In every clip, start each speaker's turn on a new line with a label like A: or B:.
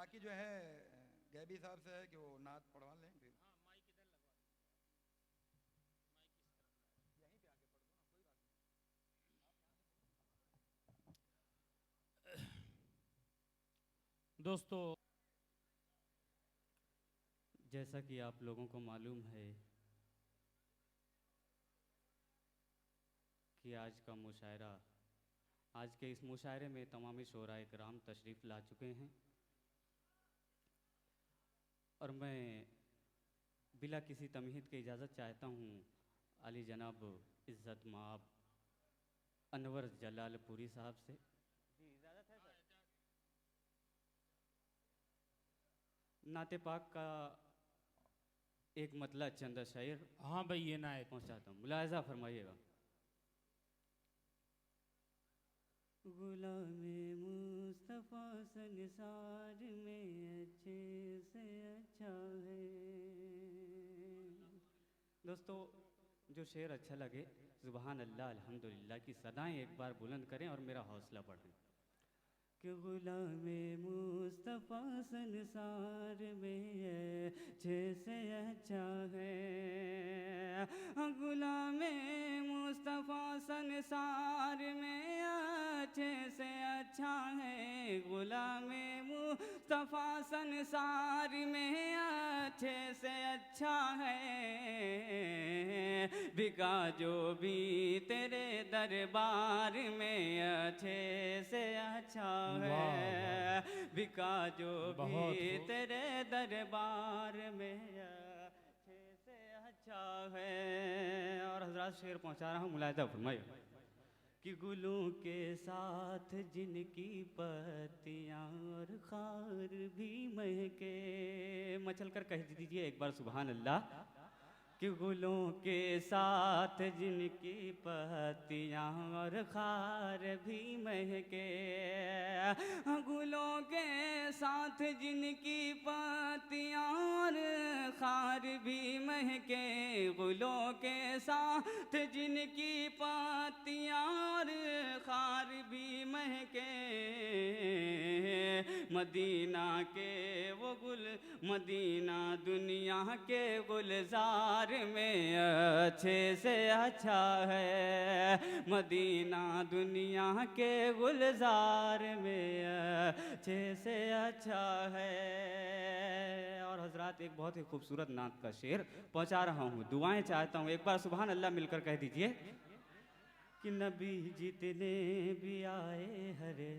A: बाकी जो है गैबी साहब से है कि वो नात पढ़वा लें फिर
B: दोस्तों,
C: जैसा कि आप लोगों को मालूम है कि आज का मुशायरा, आज के इस मुशायरे में तमामी शोरा इकराम तशरीफ़ ला चुके हैं और मैं बिला किसी तमहीद की इजाज़त चाहता हूँ अली जनाब इज़्ज़त माब अनवर जलालपुरी साहब से। जी इजाज़त है सर। नाते पाक का एक मतला चंद शायर
B: हाँ भाई ये ना है
C: पहुँचाता हूँ, मुलाहिज़ा फरमाइएगा। गुलामे मुस्तफ़ा संसार में अच्छे से अच्छा है। दोस्तों, जो शेर अच्छा लगे सुबहान अल्लाह अल्हम्दुलिल्लाह की सदाएं एक बार बुलंद करें और मेरा हौसला बढ़े कि गुलामे मुस्तफ़ा संसार में अच्छे से अच्छा है। गुलामे मुस्तफ़ा संसार में अच्छे से अच्छा है। गुलामे मुस्तफ़ा संसार में अच्छे से अच्छा है। बिका जो भी तेरे दरबार में अच्छे से अच्छा है। बिका जो भी तेरे दरबार में अच्छे से अच्छा है। और हजरात शेर पहुंचा रहा हूँ, मुलाहिज़ा फरमाइए कि गुलों के साथ जिनकी पत्तियाँ और खार भी महके। मचल कर कह दीजिए एक बार सुभान अल्लाह। कि गुलों के साथ जिनकी पत्तियाँ और खार भी महके। गुलों के साथ जिनकी पत्तियाँ और खार भी महके। गुलों के साथ जिनकी पत्तियाँ और खार भी महके। मदीना के वो गुल, मदीना दुनिया के गुलजार में अच्छे से अच्छा है। मदीना दुनिया के गुलजार में अच्छे से अच्छा है। और हजरात एक बहुत ही खूबसूरत नात का शेर पहुंचा रहा हूँ, दुआएं चाहता हूँ, एक बार सुभान अल्लाह मिलकर कह दीजिए कि नबी जितने भी आए हरे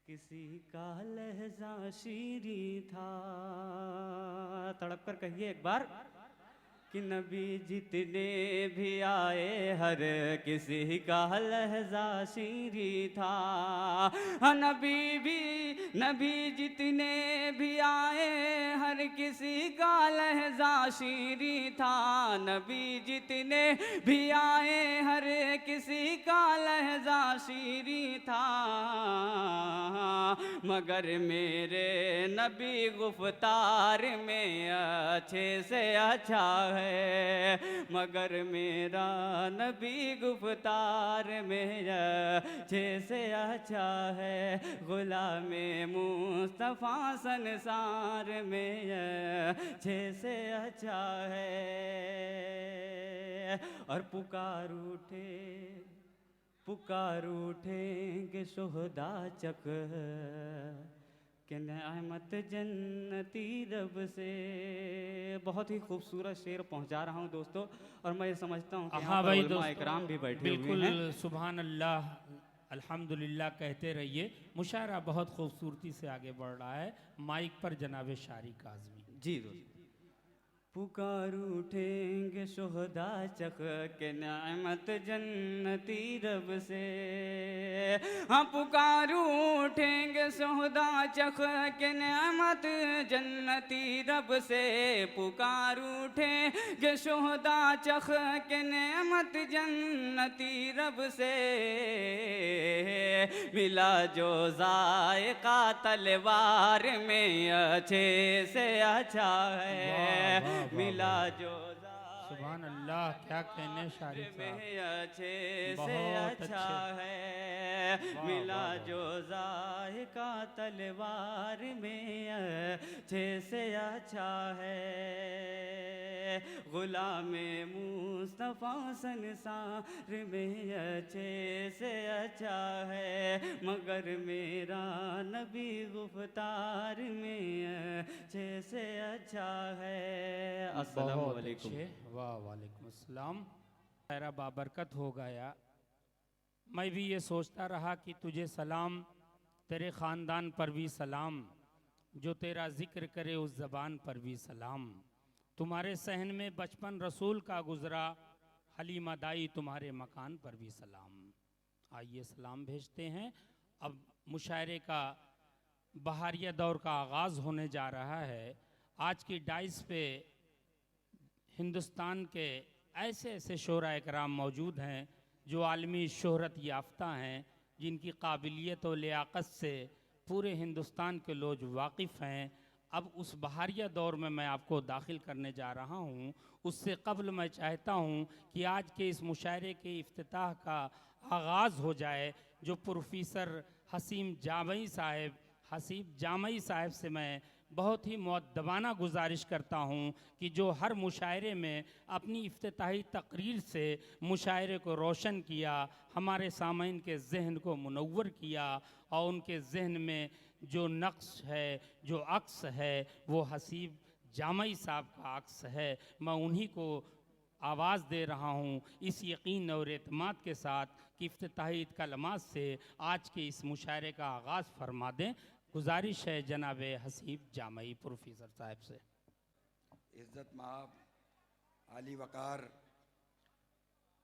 C: किसी का लहजा शीरी था। तड़प कर कहिए एक बार कि नबी जितने भी आए हर किसी का लहजा शीरी था। नबी जितने भी आए हर किसी का लहजा शीरी था। नबी जितने भी आए हर किसी का लहजा शीरी था। मगर मेरे नबी गुफ्तार में अच्छे से अच्छा है। मगर मेरा नबी गुफ्तार में अच्छे से अच्छा है। गुलामे मुस्तफ़ा संसार में अच्छे से अच्छा है। और पुकार उठेंगे शोहदा चक कि नेमत जन्नती रब से। बहुत ही खूबसूरत शेर पहुंचा रहा हूं दोस्तों, और मैं समझता हूं कि यहाँ
B: हाँ
C: पर
B: भाई
C: उलमा इकराम भी बैठे हुए
B: बिल्कुल
C: हैं।
B: सुभान अल्लाह अल्हम्दुलिल्लाह कहते रहिए। मुशायरा बहुत खूबसूरती से आगे बढ़ रहा है। माइक पर जनाब शारी काज़मी।
C: जी दोस्त। पुकार उठेंगे शोहदा चक के नेमत जन्नती रब से। हाँ पुकार उठेंगे शोहदा चक के नेमत जन्नती रब से। पुकार उठेंगे शोहदा चख के नेमत जन्नती रब से। मिला जो जायका तलवार में अच्छे से अच्छा है। मिला जो
B: सुभान अल्लाह, क्या कहने शारी साहब,
C: में अच्छे से
B: बहुत
C: अच्छा
B: अच्छे।
C: है,
B: वाह,
C: मिला
B: वाह, वाह।
C: जो जायका तलवार में अच्छे से अच्छा है, गुलाम मुस्तफ़ा संसार में अच्छे से अच्छा है, मगर मेरा नबी गुफ्तार में अच्छे से अच्छा है। अस्सलामु
B: बहुत
C: अलैकुम।
B: अच्छे, वाह, वालेकुम अस्सलाम। मेरा बाबरकत हो गया। मैं भी ये सोचता रहा कि तुझे सलाम, तेरे ख़ानदान पर भी सलाम, जो तेरा जिक्र करे उस ज़बान पर भी सलाम। तुम्हारे सहन में बचपन रसूल का गुज़रा, हलीमा दाई तुम्हारे मकान पर भी सलाम। आइए सलाम भेजते हैं। अब मुशायरे का बहारिया दौर का आगाज़ होने जा रहा है। आज की डाइस पे हिंदुस्तान के ऐसे ऐसे शोरा इकराम मौजूद हैं जो आलमी शोहरत याफ्ता हैं, जिनकी काबिलियत और लियाकत से पूरे हिंदुस्तान के लोग वाकिफ़ हैं। अब उस बहारिया दौर में मैं आपको दाखिल करने जा रहा हूँ। उससे कबल मैं चाहता हूँ कि आज के इस मुशायरे के इफ्तिताह का आगाज़ हो जाए, जो प्रोफेसर हसीब जामई साहब से मैं बहुत ही मुअद्दबाना गुजारिश करता हूँ कि जो हर मुशायरे में अपनी इफ्तिताही तकरीर से मुशायरे को रोशन किया, हमारे सामईन के जहन को मुनव्वर किया, और उनके जहन में जो नक्श है, जो अक्स है, वो हसीब जामई साहब का अक्स है। मैं उन्हीं को आवाज़ दे रहा हूँ इस यकीन और एतमाद के साथ कि इफ्तिताही कलमात से आज के इस मुशायरे का आगाज़ फरमा दें। गुजारिश है जनाब हसीब जामई प्रोफेसर साहब से।
A: इज़्ज़त माब, आली वक़ार,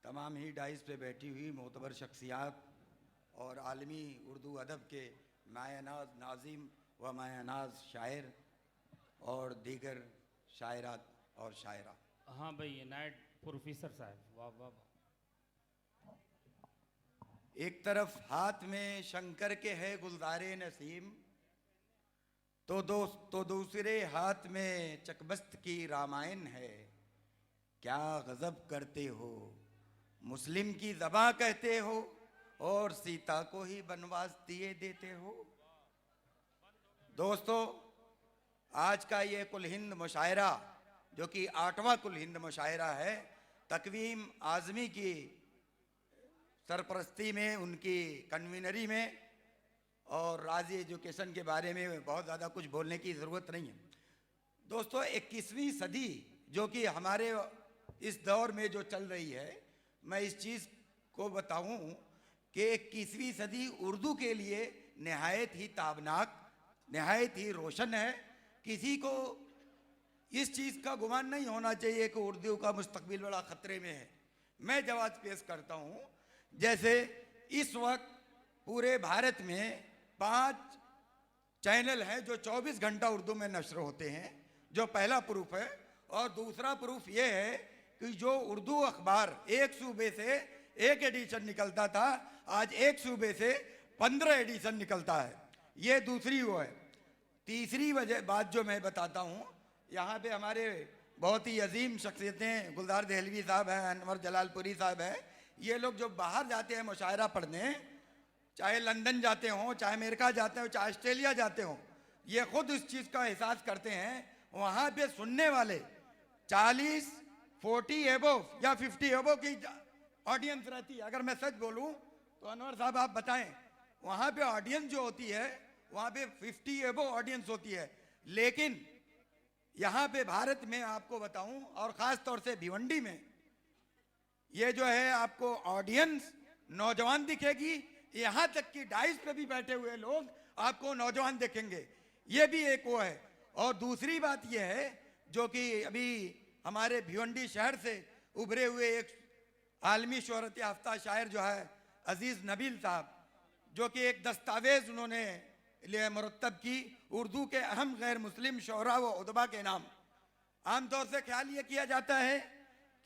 A: तमाम ही डाइस पे बैठी हुई मोतबर शख्सियात और आलमी उर्दू अदब के मायनाज नाज़िम व मायनाज शायर और दीगर शायरात और शायरा।
B: हाँ भाई, नायब प्रोफेसर साहब, वाह वाह वाह।
A: एक तरफ हाथ में शंकर के है गुलजारे नसीम, तो दूसरे हाथ में चकबस्त की रामायण है। क्या गजब करते हो, मुस्लिम की ज़बां कहते हो और सीता को ही बनवास दिए देते हो। दोस्तों, आज का ये कुल हिंद मुशायरा, जो कि 8वां कुल हिंद मुशायरा है, तकवीम आज़मी की सरपरस्ती में, उनकी कन्वीनरी में, और राजी एजुकेशन के बारे में बहुत ज़्यादा कुछ बोलने की ज़रूरत नहीं है। दोस्तों, 21वीं सदी जो कि हमारे इस दौर में जो चल रही है, मैं इस चीज़ को बताऊं कि 21वीं सदी उर्दू के लिए नहायत ही ताबनाक, नहायत ही रोशन है। किसी को इस चीज़ का गुमान नहीं होना चाहिए कि उर्दू का मुस्तकबिल बड़ा ख़तरे में है। मैं जवाब पेश करता हूँ। जैसे इस वक्त पूरे भारत में 5 चैनल हैं जो 24 घंटा उर्दू में नश्र होते हैं, जो पहला प्रूफ है। और दूसरा प्रूफ ये है कि जो उर्दू अखबार एक सूबे से एक एडिशन निकलता था, आज एक सूबे से 15 एडिशन निकलता है। ये दूसरी वो है। तीसरी वजह बात जो मैं बताता हूँ, यहाँ पे हमारे बहुत ही अजीम शख्सियतें गुलजार दहलवी साहब हैं, अनवर जलालपुरी साहब हैं। ये लोग जो बाहर जाते हैं मुशायरा पढ़ने, चाहे लंदन जाते हों, चाहे अमेरिका जाते हों, चाहे ऑस्ट्रेलिया जाते हों, ये खुद इस चीज़ का एहसास करते हैं। वहाँ पे सुनने वाले 40, 40 एबोव या 50 एबोव की ऑडियंस रहती है। अगर मैं सच बोलूँ तो अनवर साहब आप बताएं, वहाँ पे ऑडियंस जो होती है, वहाँ पे 50 एबोव ऑडियंस होती है। लेकिन यहाँ पे भारत में आपको बताऊँ, और ख़ास तौर से भिवंडी में, ये जो है आपको ऑडियंस नौजवान दिखेगी। यहाँ तक कि डाइस पे भी बैठे हुए लोग आपको नौजवान देखेंगे। ये भी एक वो है। और दूसरी बात ये है, जो कि अभी हमारे भिवंडी शहर से उभरे हुए एक आलमी शोहरत याफ्ता शायर जो है अजीज़ नबील साहब, जो कि एक दस्तावेज़ उन्होंने लिए मुरतब की उर्दू के अहम गैर मुस्लिम शोहरा व उदबा के नाम। आमतौर से ख्याल ये किया जाता है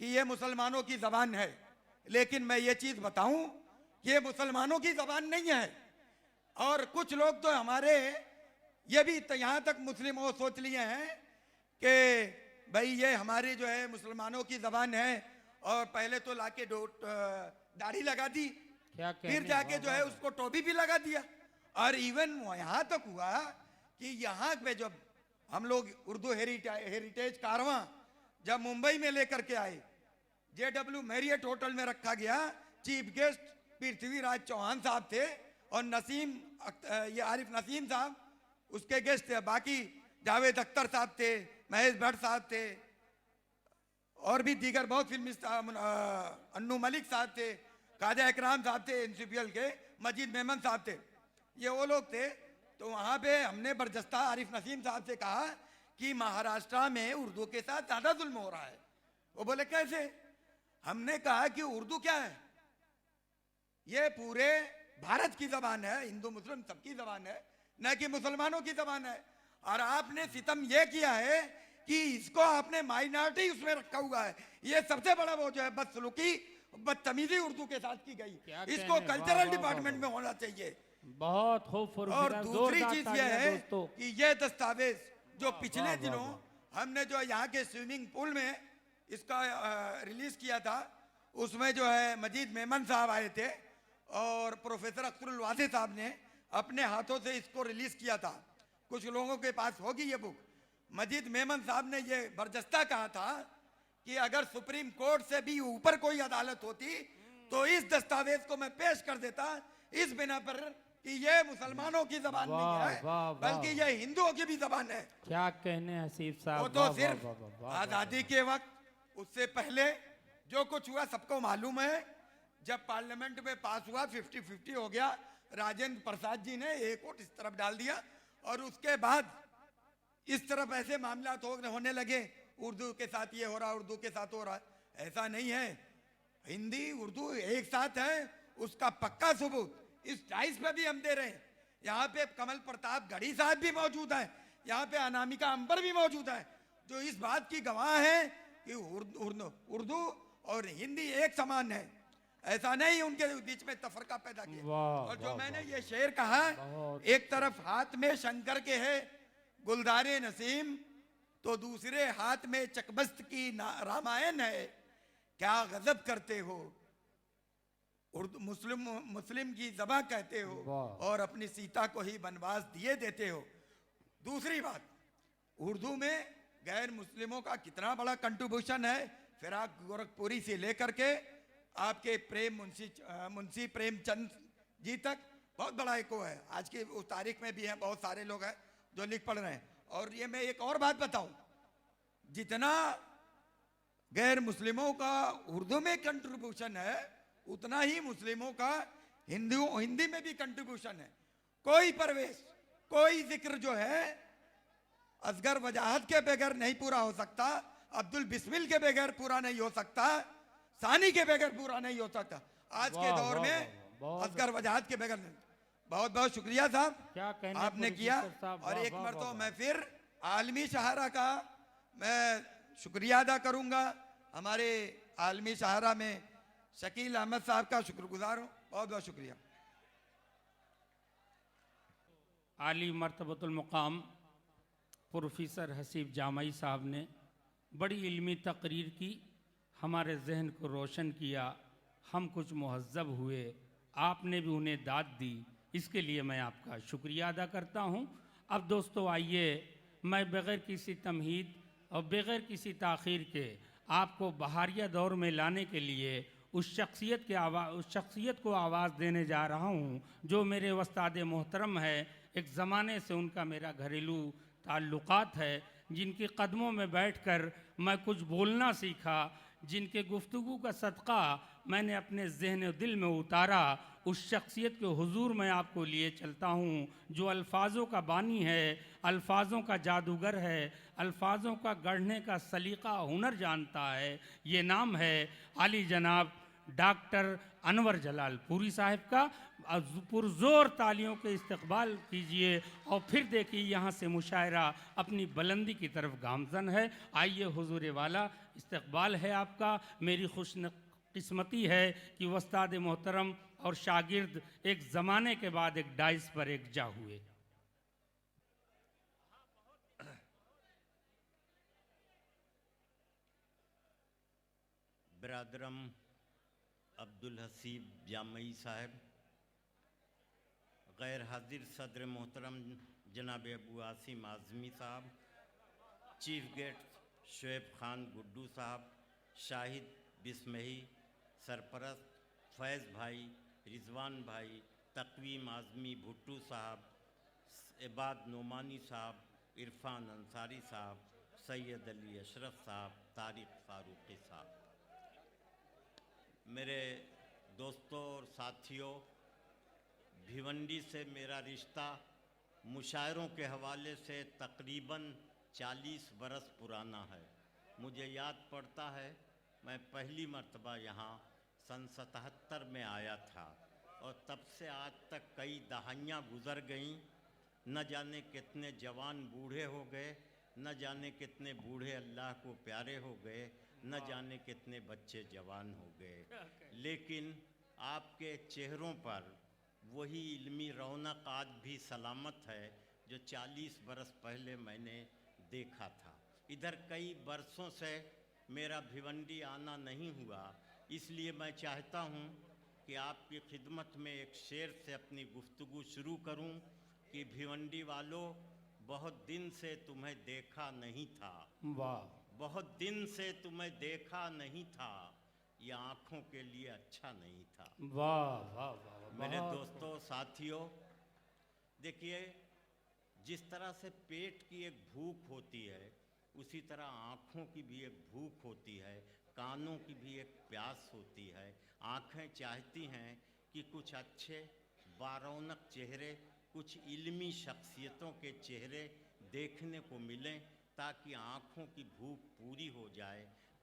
A: कि ये मुसलमानों की ज़बान है, लेकिन मैं ये चीज़ बताऊं, ये मुसलमानों की ज़बान नहीं है। और कुछ लोग तो हमारे ये भी यहाँ तक मुस्लिम वो सोच लिए हैं कि भाई ये हमारे जो है मुसलमानों की जबान है, और पहले तो लाके दाढ़ी लगा दी,
B: क्या
A: फिर
B: कहने,
A: जाके
B: वाह,
A: जो है
B: वाह,
A: उसको टोपी भी लगा दिया। और इवन यहाँ तक हुआ कि यहाँ पे जब हम लोग उर्दू हेरिटेज कारवां जब मुंबई में लेकर के आए, JW मैरियट होटल में रखा गया, चीफ गेस्ट पृथ्वीराज चौहान साहब थे, और ये आरिफ नसीम साहब उसके गेस्ट थे, बाकी जावेद अख्तर साहब थे, महेश भट्ट साहब थे, और भी दीगर बहुत फिल्मी अन्नू मलिक साहब थे, ख्वाजा इकराम साहब थे, NCPL के मजीद मेमन साहब थे, ये वो लोग थे। तो वहाँ पे हमने बरजस्ता आरिफ नसीम साहब से कहा कि महाराष्ट्र में उर्दू के साथ ज़्यादा जुल्म हो रहा है। वो बोले कैसे? हमने कहा कि उर्दू क्या है, ये पूरे भारत की जबान है, हिंदू मुस्लिम सबकी जबान है, न कि मुसलमानों की जबान है। और आपने सितम ये किया है कि इसको आपने माइनॉरिटी उसमें रखा हुआ है। ये सबसे बड़ा वो जो है बदसलूकी बदतमीजी उर्दू के साथ की गई,
B: क्या
A: इसको
B: कहने, वाह,
A: कल्चरल
B: वाह,
A: डिपार्टमेंट
B: वाह,
A: में होना चाहिए।
B: बहुत खूब
A: और
B: फुरफुरा,
A: दूसरी
B: जोरदार
A: चीज
B: तालियां
A: यह है
B: दोस्तों।
A: कि ये दस्तावेज जो
B: वाह,
A: पिछले
B: वाह,
A: दिनों
B: वाह।
A: हमने जो यहाँ के स्विमिंग पूल में इसका रिलीज किया था, उसमें जो है मजीद मेमन साहब आए थे और प्रोफेसर अख्तरुल वासी साहब ने अपने हाथों से इसको रिलीज किया था। कुछ लोगों के पास होगी ये बुक। मजीद मेमन साहब ने ये बरजस्ता कहा था कि अगर सुप्रीम कोर्ट से भी ऊपर कोई अदालत होती तो इस दस्तावेज को मैं पेश कर देता, इस बिना पर कि ये मुसलमानों की जबान नहीं
B: वाह,
A: है,
B: वाह, वाह।
A: बल्कि ये हिंदुओं की भी जबान है।
B: क्या कहने हसीब साहब,
A: वो तो
B: वाह,
A: सिर्फ
B: वाह, वाह, वाह, वाह,
A: आजादी के वक्त, उससे पहले जो कुछ हुआ सबको मालूम है। जब पार्लियामेंट में पास हुआ 50-50 हो गया, राजेंद्र प्रसाद जी ने एक वोट इस तरफ डाल दिया, और उसके बाद इस तरफ ऐसे मामला होने लगे, उर्दू के साथ ये हो रहा, उर्दू के साथ हो रहा। ऐसा नहीं है, हिंदी उर्दू एक साथ है, उसका पक्का सबूत इस डाइस पे भी हम दे रहे हैं। यहाँ पे कमल प्रताप गढ़ी साहब भी मौजूद हैं, यहाँ पे अनामिका अंबर भी मौजूद है, जो इस बात की गवाह है कि उर्दू और हिंदी एक समान है। ऐसा नहीं उनके बीच में तफरका पैदा किया।
B: वाह,
A: और जो
B: वाह,
A: मैंने
B: वाह।
A: ये शेर कहा,
B: बहुत।
A: एक तरफ हाथ में शंकर के है गुलदारे नसीम, तो दूसरे हाथ में चकबस्त की रामायण है, क्या गजब करते हो, उर्दू मुस्लिम की ज़बां कहते हो,
B: वाह।
A: और अपनी सीता को ही वनवास दिए देते हो। दूसरी बात, उर्दू में गैर मुस्लिमों का कितना बड़ा कंट्रीब्यूशन है, फिराक गोरखपुरी से लेकर के आपके मुंशी प्रेमचंद जी तक बहुत बड़ा एक है। आज की उस तारीख में भी हैं, बहुत सारे लोग हैं जो लिख पढ़ रहे हैं। और ये मैं एक और बात बताऊं, जितना गैर मुस्लिमों का उर्दू में कंट्रीब्यूशन है, उतना ही मुस्लिमों का हिंदी में भी कंट्रीब्यूशन है। कोई परवेश, कोई जिक्र जो है असगर वजाहत के बगैर नहीं पूरा हो सकता, अब्दुल बिस्मिल के बगैर पूरा नहीं हो सकता, सानी के बगैर पूरा नहीं हो सकता। आज के
B: वाह,
A: दौर
B: वाह,
A: में
B: वाह, बहुत
A: असगर वजाहत के बगैर नहीं। बहुत बहुत शुक्रिया साहब,
B: क्या कहने
A: आपने किया।
B: प्रोफेसर साहब,
A: और
B: वाह,
A: एक
B: वाह,
A: मरतबा
B: वाह,
A: मैं फिर आलमी सहारा का मैं शुक्रिया अदा करूंगा। हमारे आलमी सहारा में शकील अहमद साहब का शुक्रगुजार हूँ, बहुत बहुत शुक्रिया।
B: आली मर्तबतुल मुकाम प्रोफेसर हसीब जामई साहब ने बड़ी इल्मी तकरीर की, हमारे जहन को रोशन किया, हम कुछ मुहज़्ज़ब हुए, आपने भी उन्हें दाद दी, इसके लिए मैं आपका शुक्रिया अदा करता हूँ। अब दोस्तों आइए, मैं बग़ैर किसी तमहीद और बग़ैर किसी ताख़ीर के आपको बहारिया दौर में लाने के लिए उस शख्सियत को आवाज़ देने जा रहा हूँ जो मेरे उस्ताद मोहतरम है। एक ज़माने से उनका मेरा घरेलू ताल्लुक़ात है, जिनके कदमों में बैठकर मैं कुछ बोलना सीखा, जिनके गुफ्तगू का सदका मैंने अपने ज़हन और दिल में उतारा। उस शख्सियत के हुजूर मैं आपको लिए चलता हूँ जो अल्फाजों का बानी है, अल्फाजों का जादूगर है, अल्फाजों का गढ़ने का सलीका हुनर जानता है। ये नाम है आली जनाब डॉक्टर अनवर जलाल पूरी साहब का। पुरजोर तालियों के इस्तकबाल कीजिए और फिर देखिए यहाँ से मुशायरा अपनी बुलंदी की तरफ गामजन है। आइए हुजूर वाला, इस्तकबाल है आपका। मेरी खुशकिस्मती है कि उस्ताद मोहतरम और शागिर्द एक ज़माने के बाद एक डाइस पर एकजा हुए।
D: बरादरम अब्दुल हसीब जामई साहब, गैर हाजिर सदर मोहतरम जनाब अबू आसिम आज़मी साहब, चीफ गेस्ट शुएब खान गुड्डू साहब, शाहिद बिस्मही, सरपरस्त फैज़ भाई, रिजवान भाई, तकवीम आज़मी भुट्टू साहब, इबाद नोमानी साहब, इरफान अंसारी साहब, सैयद अली अशरफ साहब, तारिक फारूकी साहब, मेरे दोस्तों और साथियों, भिवंडी से मेरा रिश्ता मुशायरों के हवाले से तकरीबन 40 बरस पुराना है। मुझे याद पड़ता है मैं पहली मर्तबा यहाँ सन 77 में आया था और तब से आज तक कई दहाइयाँ गुज़र गईं। न जाने कितने जवान बूढ़े हो गए, न जाने कितने बूढ़े अल्लाह को प्यारे हो गए, न जाने कितने बच्चे जवान हो गए, लेकिन आपके चेहरों पर वही इल्मी रौनक आज भी सलामत है जो 40 बरस पहले मैंने देखा था। इधर कई बरसों से मेरा भिवंडी आना नहीं हुआ, इसलिए मैं चाहता हूँ कि आपकी खिदमत में एक शेर से अपनी गुफ्तगू शुरू करूँ कि भिवंडी वालों, बहुत दिन से तुम्हें देखा नहीं था।
B: वाह।
D: बहुत दिन से तुम्हें देखा नहीं था, ये आँखों के लिए अच्छा नहीं था।
B: वाह वाह वाह।
D: मेरे दोस्तों साथियों, देखिए, जिस तरह से पेट की एक भूख होती है, उसी तरह आँखों की भी एक भूख होती है, कानों की भी एक प्यास होती है। आँखें चाहती हैं कि कुछ अच्छे बारौनक चेहरे, कुछ इल्मी शख्सियतों के चेहरे देखने को मिलें ताकि आँखों की भूख पूरी हो जाए।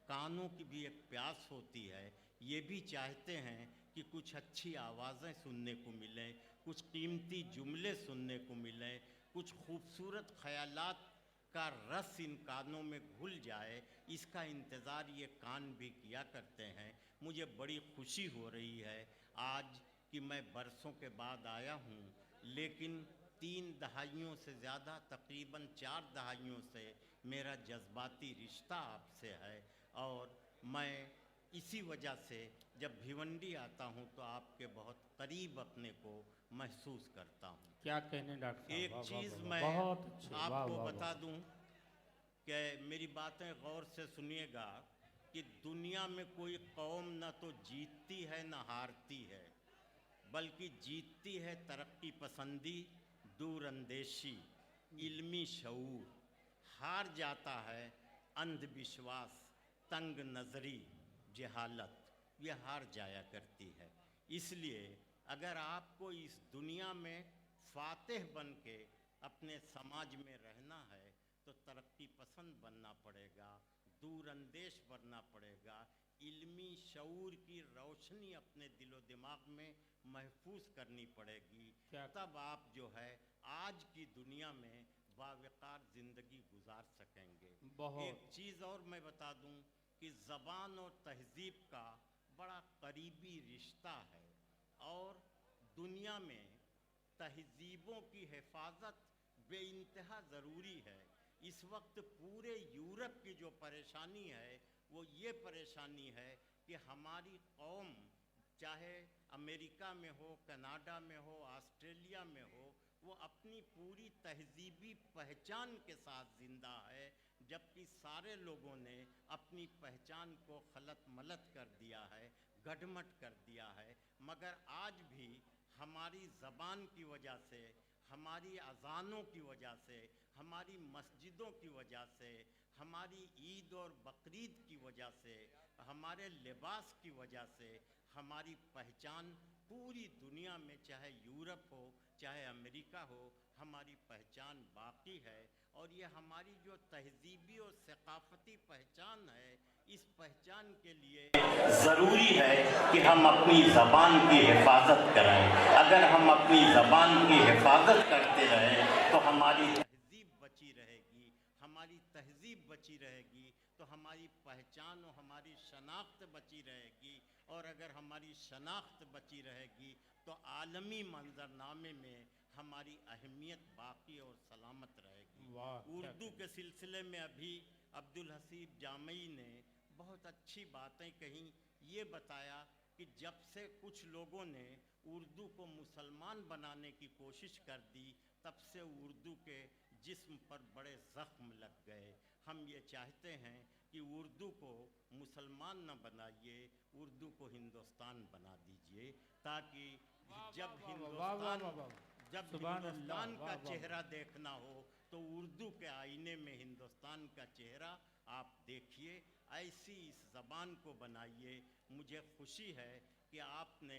D: कानों की भी एक प्यास होती है, ये भी चाहते हैं कि कुछ अच्छी आवाज़ें सुनने को मिलें, कुछ कीमती जुमले सुनने को मिलें, कुछ खूबसूरत ख़यालात का रस इन कानों में घुल जाए, इसका इंतज़ार ये कान भी किया करते हैं। मुझे बड़ी खुशी हो रही है आज कि मैं बरसों के बाद आया हूँ, लेकिन 3 दहाइयों से ज़्यादा, तकरीबन 4 दहाइयों से मेरा जज्बाती रिश्ता आपसे है और मैं इसी वजह से जब भिवंडी आता हूँ तो आपके बहुत करीब अपने को महसूस करता हूँ।
B: क्या कहने डॉक्टर साहब।
D: एक
B: वाह,
D: चीज़
B: वाह, वाह,
D: मैं
B: बहुत अच्छे, वाह,
D: आपको
B: वाह,
D: बता
B: वाह।
D: दूं कि मेरी बातें गौर से सुनिएगा कि दुनिया में कोई कौम न तो जीतती है न हारती है, बल्कि जीतती है तरक्की पसंदी, दूरअंदेशी, इल्मी शऊर। हार जाता है अंधविश्वास, तंग नज़री, जहालत, ये हार जाया करती है। इसलिए अगर आपको इस दुनिया में फातेह बन के अपने समाज में रहना है तो तरक्की पसंद बनना पड़ेगा, दूरअंदेश बनना पड़ेगा, इल्मी शऊर की रोशनी अपने दिलो दिमाग में महफूज करनी पड़ेगी। तब आप जो है आज की दुनिया में बावकार ज़िंदगी गुजार सकेंगे। एक चीज़ और मैं बता दूं कि ज़बान और तहज़ीब का बड़ा करीबी रिश्ता है और दुनिया में तहज़ीबों की हिफाजत बेइंतहा ज़रूरी है। इस वक्त पूरे यूरोप की जो परेशानी है वो ये परेशानी है कि हमारी कौम चाहे अमेरिका में हो, कनाडा में हो, ऑस्ट्रेलिया में हो, वो अपनी पूरी तहज़ीबी पहचान के साथ ज़िंदा है, जबकि सारे लोगों ने अपनी पहचान को खलत मलत कर दिया है, गडमट कर दिया है। मगर आज भी हमारी ज़बान की वजह से, हमारी अज़ानों की वजह से, हमारी मस्जिदों की वजह से, हमारी ईद और बकरीद की वजह से, हमारे लिबास की वजह से हमारी पहचान पूरी दुनिया में, चाहे यूरोप हो चाहे अमेरिका हो, हमारी पहचान बाकी है। और ये हमारी जो तहज़ीबी और सकाफ़ती पहचान है, इस पहचान के लिए ज़रूरी है कि हम अपनी ज़बान की हिफाजत करें। अगर हम अपनी ज़बान की हिफाजत करते रहें तो हमारी तहज़ीब बची रहेगी, हमारी तहज़ीब बची रहेगी तो हमारी पहचान और हमारी शनाख्त बची रहेगी। और अगर हमारी शनाख्त बची रहेगी तो आलमी मंजरनामे में हमारी अहमियत बाकी और सलामत रहेगी। उर्दू के सिलसिले में अभी अब्दुल हसीब जामई ने बहुत अच्छी बातें कहीं, ये बताया कि जब से कुछ लोगों ने उर्दू को मुसलमान बनाने की कोशिश कर दी, तब से उर्दू के जिस्म पर बड़े ज़ख्म लग गए। हम ये चाहते हैं कि उर्दू को मुसलमान न बनाइए, उर्दू को हिंदुस्तान बना दीजिए, ताकि जब हिंदुस्तान का चेहरा देखना हो तो उर्दू के आईने में हिंदुस्तान का चेहरा आप देखिए। ऐसी इस ज़बान को बनाइए। मुझे खुशी है कि आपने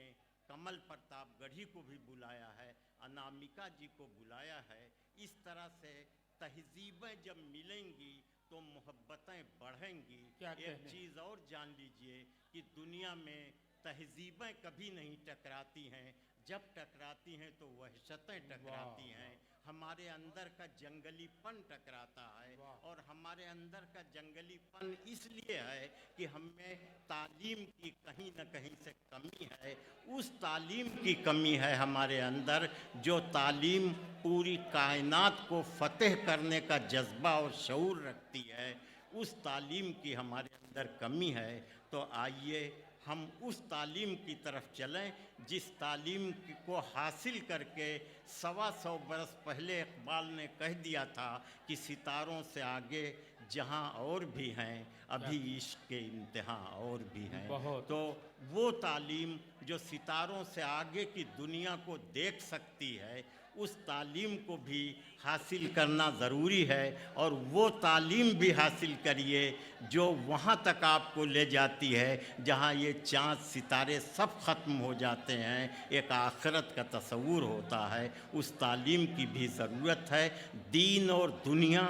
D: कमल प्रताप गढ़ी को भी बुलाया है, अनामिका जी को बुलाया है। इस तरह से तहजीबें जब मिलेंगी तो मोहब्बतें बढ़ेंगी। एक चीज़ और जान लीजिए कि दुनिया में तहजीबें कभी नहीं टकराती हैं, जब टकराती हैं तो वहशतें टकराती हैं। हमारे अंदर का जंगलीपन टकराता है, और हमारे अंदर का जंगलीपन इसलिए है कि हमें तालीम की कहीं न कहीं से कमी है। उस तालीम की कमी है हमारे अंदर, जो तालीम पूरी कायनात को फतेह करने का जज्बा और शऊर रखती है। उस तालीम की हमारे अंदर कमी है। तो आइए हम उस तालीम की तरफ चलें जिस तालीम को हासिल करके 125 बरस पहले इकबाल ने कह दिया था कि सितारों से आगे जहां और भी हैं, अभी इश्क के इम्तिहान और भी हैं। तो वो तालीम जो सितारों से आगे की दुनिया को देख सकती है, उस तालीम को भी हासिल करना ज़रूरी है। और वो तालीम भी हासिल करिए जो वहाँ तक आपको ले जाती है जहाँ ये चाँद सितारे सब ख़त्म हो जाते हैं, एक आखिरत का तस्वूर होता है। उस तालीम की भी ज़रूरत है। दीन और दुनिया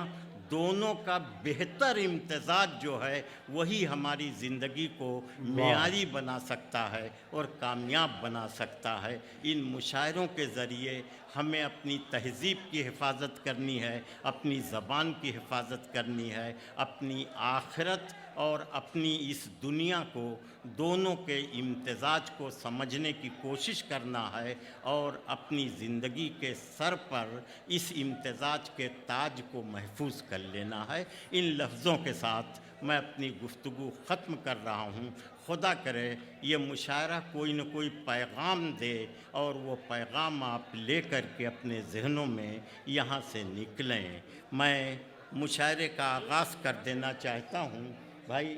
D: दोनों का बेहतर इम्तज़ाज जो है वही हमारी ज़िंदगी को मेयारी बना सकता है और कामयाब बना सकता है। इन मुशायरों के ज़रिए हमें अपनी तहज़ीब की हिफाजत करनी है, अपनी ज़बान की हिफाजत करनी है, अपनी आखिरत और अपनी इस दुनिया को, दोनों के इम्तज़ाज को समझने की कोशिश करना है, और अपनी ज़िंदगी के सर पर इस इम्तज़ाज के ताज को महफूज कर लेना है। इन लफ्ज़ों के साथ मैं अपनी गुफ्तगू ख़त्म कर रहा हूँ। खुदा करे ये मुशायरा कोई न कोई पैगाम दे, और वो पैगाम आप ले कर के अपने जहनों में यहाँ से निकलें। मैं मुशायरे का आगाज़ कर देना चाहता हूँ। भाई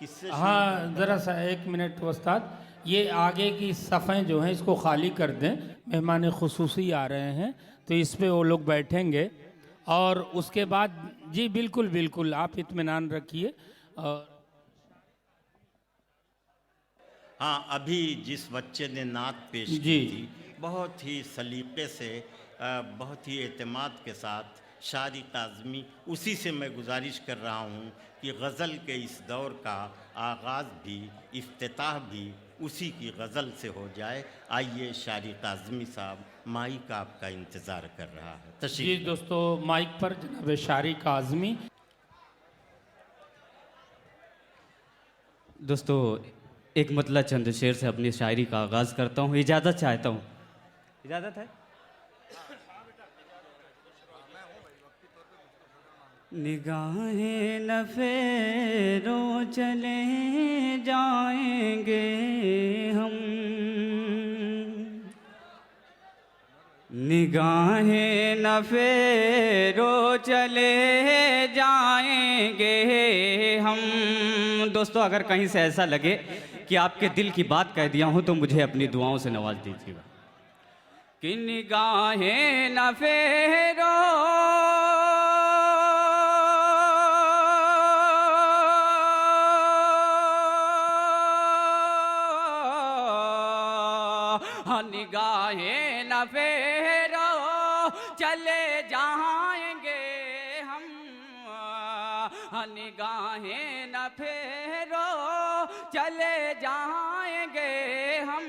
D: किससे?
B: हाँ, ज़रा सा 1 मिनट उस्ताद, ये आगे की सफ़ें जो हैं इसको खाली कर दें। मेहमान खुसूसी आ रहे हैं तो इस पे वो लोग बैठेंगे, और उसके बाद जी बिल्कुल बिल्कुल आप इत्मीनान रखिए।
D: हाँ, अभी जिस बच्चे ने नात पेश की थी, बहुत ही सलीक़े से, बहुत ही एतमाद के साथ शारी काज़मी, उसी से मैं गुजारिश कर रहा हूँ कि गज़ल के इस दौर का आगाज़ भी, इफ्तिताह भी उसी की गज़ल से हो जाए। आइए शारी काज़मी साहब, माइक आपका इंतज़ार कर रहा है।
B: जी दोस्तों, माइक पर जनाब शारी काज़मी।
C: दोस्तों, एक मतला चंद शेर से अपनी शायरी का आगाज़ करता हूँ। इजाज़त चाहता हूँ, इजाज़त है? निगाहें न फेरो चले जाएंगे हम, निगाहें न फेरो चले जाएंगे हम। दोस्तों, अगर कहीं से ऐसा लगे कि आपके दिल की बात कह दिया हूं तो मुझे अपनी दुआओं से नवाज दीजिएगा। कि निगाहें न फेरो निगाहें न फेरो चले जाएंगे हम, निगाहें न फेरो चले जाएंगे हम।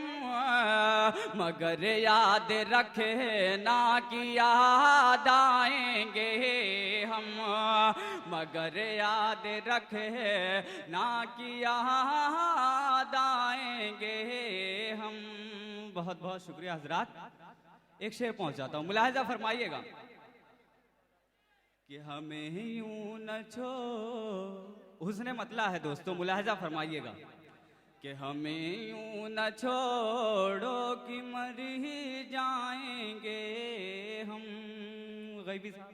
C: मगर याद रखे ना कि याद आएंगे हम, मगर याद रखे ना कि याद आएंगे हम। बहुत बहुत शुक्रिया हजरात। एक शेर पहुंचाता हूं, मुलाहिजा फरमाइएगा। कि हमें यूं न छोड़ हुस्न मतला है दोस्तों, मुलाहजा फरमाइएगा कि हमें यूं न छोड़ो कि मर ही जाएंगे हम। गैबी साहब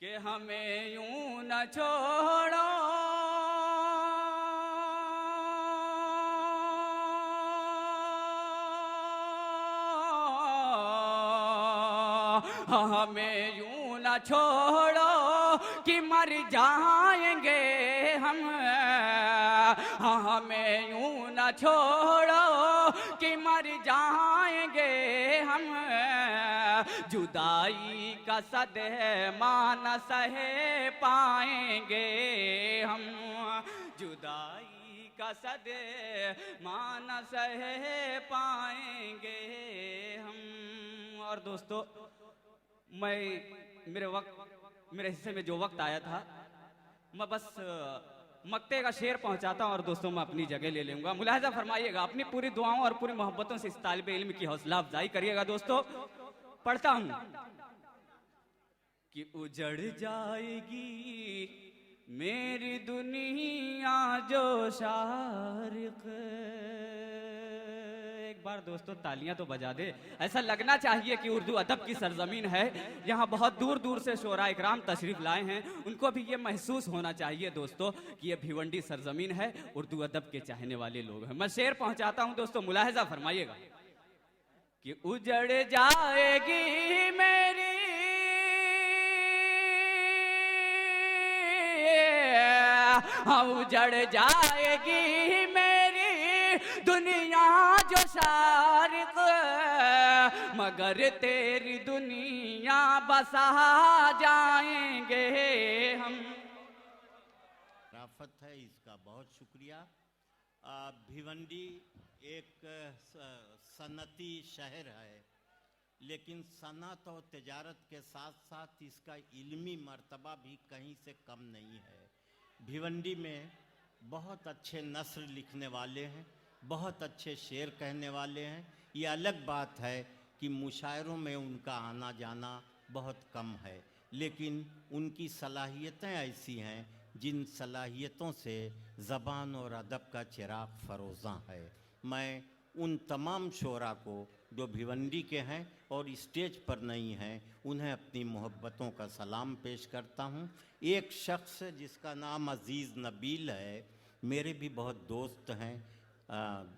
C: कि हमें यूं न छोड़ो हमें यूं न छोड़ो कि मर जाएंगे हम। हमें यूं न छोड़ो कि मर जाएंगे हम। जुदाई का सदमा न सहे पाएंगे हम। जुदाई का सदमा न सहे पाएंगे हम। और दोस्तों, मेरे हिस्से में जो वक्त आया था, मैं बस मक्ते का शेर पहुंचाता हूं और दोस्तों मैं अपनी जगह ले लूंगा। मुलाहजा फरमाइएगा, अपनी पूरी दुआओं और पूरी मोहब्बतों से इस तालिब इल्म की हौसला अफजाई करिएगा। दोस्तों पढ़ता हूं कि उजड़ जाएगी मेरी दुनिया जो शारिक। एक बार दोस्तों तालियां तो बजा दे, ऐसा लगना चाहिए कि उर्दू अदब की सरजमीन है। यहाँ बहुत दूर दूर से शोरा इकराम तशरीफ लाए हैं, उनको भी ये महसूस होना चाहिए दोस्तों कि ये भिवंडी सरजमीन है, उर्दू अदब के चाहने वाले लोग हैं। मैं शेर पहुंचाता हूं दोस्तों, मुलाहजा फरमाइएगा कि उजड़ जाएगी मेरी उजड़ जाएगी मेरी दुनिया जो शारिक, मगर तेरी दुनिया बसा जाएंगे हम।
D: राफत है, इसका बहुत शुक्रिया। भिवंडी एक सनती शहर है, लेकिन सनत और तिजारत के साथ साथ इसका इल्मी मर्तबा भी कहीं से कम नहीं है। भिवंडी में बहुत अच्छे नस्र लिखने वाले हैं, बहुत अच्छे शेर कहने वाले हैं। ये अलग बात है कि मुशायरों में उनका आना जाना बहुत कम है, लेकिन उनकी सलाहियतें ऐसी हैं जिन सलाहियतों से ज़बान और अदब का चिराग फरोज़ां है। मैं उन तमाम शोरा को जो भिवंडी के हैं और स्टेज पर नहीं हैं, उन्हें अपनी मोहब्बतों का सलाम पेश करता हूँ। एक शख्स जिसका नाम अज़ीज़ नबील है, मेरे भी बहुत दोस्त हैं,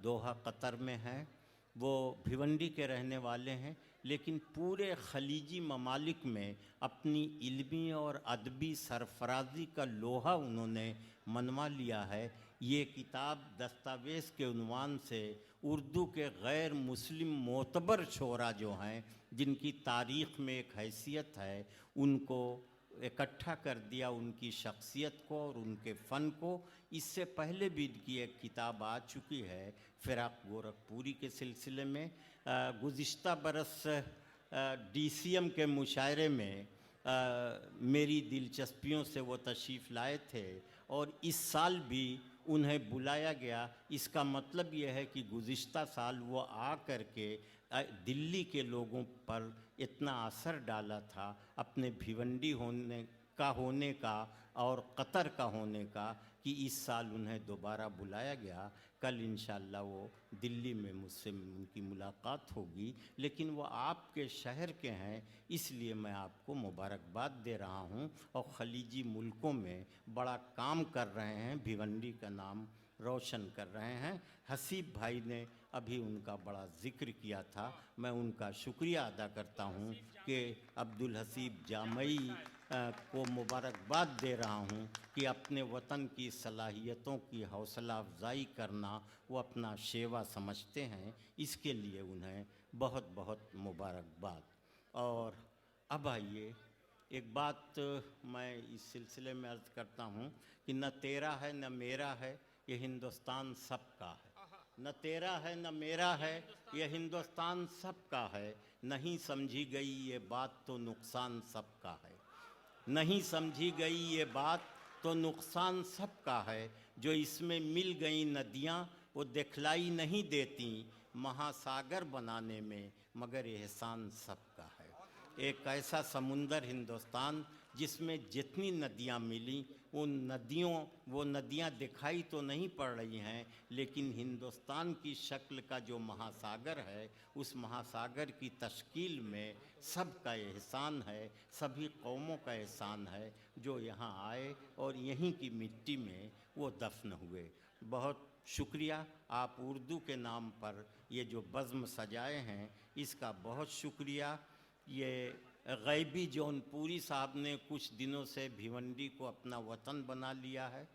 D: दोहा कतर में हैं, वो भिवंडी के रहने वाले हैं, लेकिन पूरे खलीजी ममालिक में अपनी इल्मी और अदबी सरफराजी का लोहा उन्होंने मनवा लिया है। ये किताब दस्तावेज़ के उन्वान से उर्दू के गैर मुस्लिम मोतबर शोरा जो हैं, जिनकी तारीख़ में एक हैसियत है, उनको इकट्ठा कर दिया, उनकी शख्सियत को और उनके फ़न को। इससे पहले भी इनकी एक किताब आ चुकी है फ़िराक़ गोरखपुरी के सिलसिले में। गुज़िश्ता बरस DCM के मुशायरे में मेरी दिलचस्पियों से वो तशरीफ़ लाए थे और इस साल भी उन्हें बुलाया गया। इसका मतलब ये है कि गुज़िश्ता साल वो आ कर के दिल्ली के लोगों पर इतना असर डाला था अपने भिवंडी होने का और कतर का होने का, कि इस साल उन्हें दोबारा बुलाया गया। कल इंशाअल्लाह वो दिल्ली में मुझसे उनकी मुलाकात होगी, लेकिन वो आपके शहर के हैं, इसलिए मैं आपको मुबारकबाद दे रहा हूँ। और खलीजी मुल्कों में बड़ा काम कर रहे हैं, भिवंडी का नाम रोशन कर रहे हैं। हसीब भाई ने अभी उनका बड़ा ज़िक्र किया था, मैं उनका शुक्रिया अदा करता हूँ कि अब्दुल हसीब जामई को मुबारकबाद दे रहा हूँ कि अपने वतन की सलाहियतों की हौसला अफजाई करना वो अपना शेवा समझते हैं, इसके लिए उन्हें बहुत बहुत मुबारकबाद। और अब आइए, एक बात मैं इस सिलसिले में अर्ज़ करता हूँ कि न तेरा है न मेरा है, ये हिंदुस्तान सबका है। न तेरा है न मेरा है, ये हिंदुस्तान सबका है। नहीं समझी गई ये बात तो नुकसान सबका है। नहीं समझी गई ये बात तो नुकसान सबका है। जो इसमें मिल गई नदियाँ वो दिखलाई नहीं देती महासागर बनाने में, मगर एहसान सबका है। एक ऐसा समुंदर हिंदुस्तान जिसमें जितनी नदियाँ मिली वो नदियाँ दिखाई तो नहीं पड़ रही हैं, लेकिन हिंदुस्तान की शक्ल का जो महासागर है, उस महासागर की तश्कील में सबका एहसान है, सभी कौमों का एहसान है जो यहाँ आए और यहीं की मिट्टी में वो दफन हुए। बहुत शुक्रिया, आप उर्दू के नाम पर ये जो बज़्म सजाए हैं इसका बहुत शुक्रिया। ये गैबी जौनपुरी साहब ने कुछ दिनों से भिवंडी को अपना वतन बना लिया है।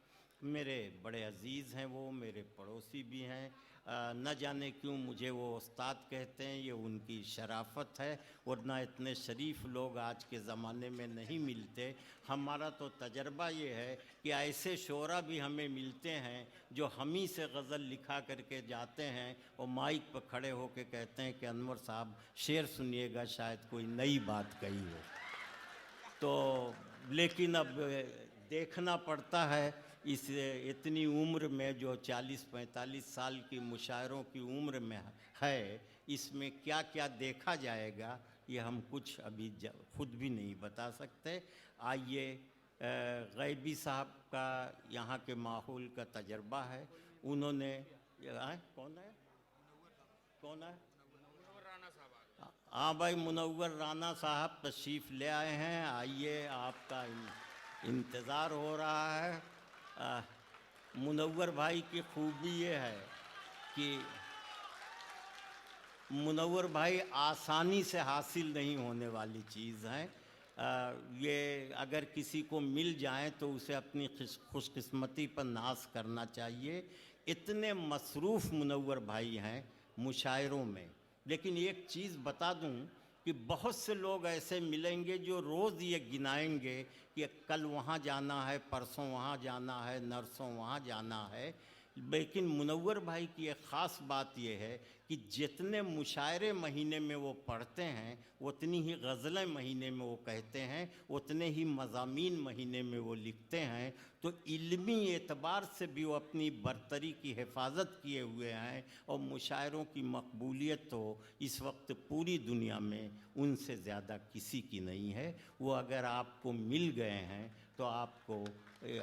D: मेरे बड़े अजीज़ हैं, वो मेरे पड़ोसी भी हैं। न जाने क्यों मुझे वो उस्ताद कहते हैं, ये उनकी शराफत है, वरना इतने शरीफ लोग आज के ज़माने में नहीं मिलते। हमारा तो तजर्बा ये है कि ऐसे शोरा भी हमें मिलते हैं जो हम ही से गज़ल लिखा करके जाते हैं और माइक पर खड़े होकर कहते हैं कि अनवर साहब शेर सुनिएगा, शायद कोई नई बात कही हो। तो लेकिन अब देखना पड़ता है इस इतनी उम्र में, जो 40-45 साल की मुशायरों की उम्र में है, इसमें क्या क्या देखा जाएगा ये हम कुछ अभी खुद भी नहीं बता सकते। आइए, गैबी साहब का यहाँ के माहौल का तजर्बा है, उन्होंने कौन है? हाँ भाई, मुनव्वर राना साहब तशरीफ़ ले आए हैं। आइए, आपका इंतज़ार हो रहा है। मुनव्वर भाई की खूबी ये है कि मुनव्वर भाई आसानी से हासिल नहीं होने वाली चीज़ हैं। ये अगर किसी को मिल जाए तो उसे अपनी खुशकिस्मती पर नाज करना चाहिए। इतने मसरूफ़ मुनव्वर भाई हैं मुशायरों में। लेकिन एक चीज़ बता दूं कि बहुत से लोग ऐसे मिलेंगे जो रोज़ ये गिनाएंगे कि कल वहाँ जाना है, परसों वहाँ जाना है, नरसों वहाँ जाना है। लेकिन मुनव्वर भाई की एक ख़ास बात यह है कि जितने मुशायरे महीने में वो पढ़ते हैं, उतनी ही गज़लें महीने में वो कहते हैं, उतने ही मज़ामीन महीने में वो लिखते हैं। तो इल्मी एतबार से भी वो अपनी बरतरी की हिफाजत किए हुए हैं और मुशायरों की मकबूलियत तो इस वक्त पूरी दुनिया में उनसे ज़्यादा किसी की नहीं है। वो अगर आपको मिल गए हैं तो आपको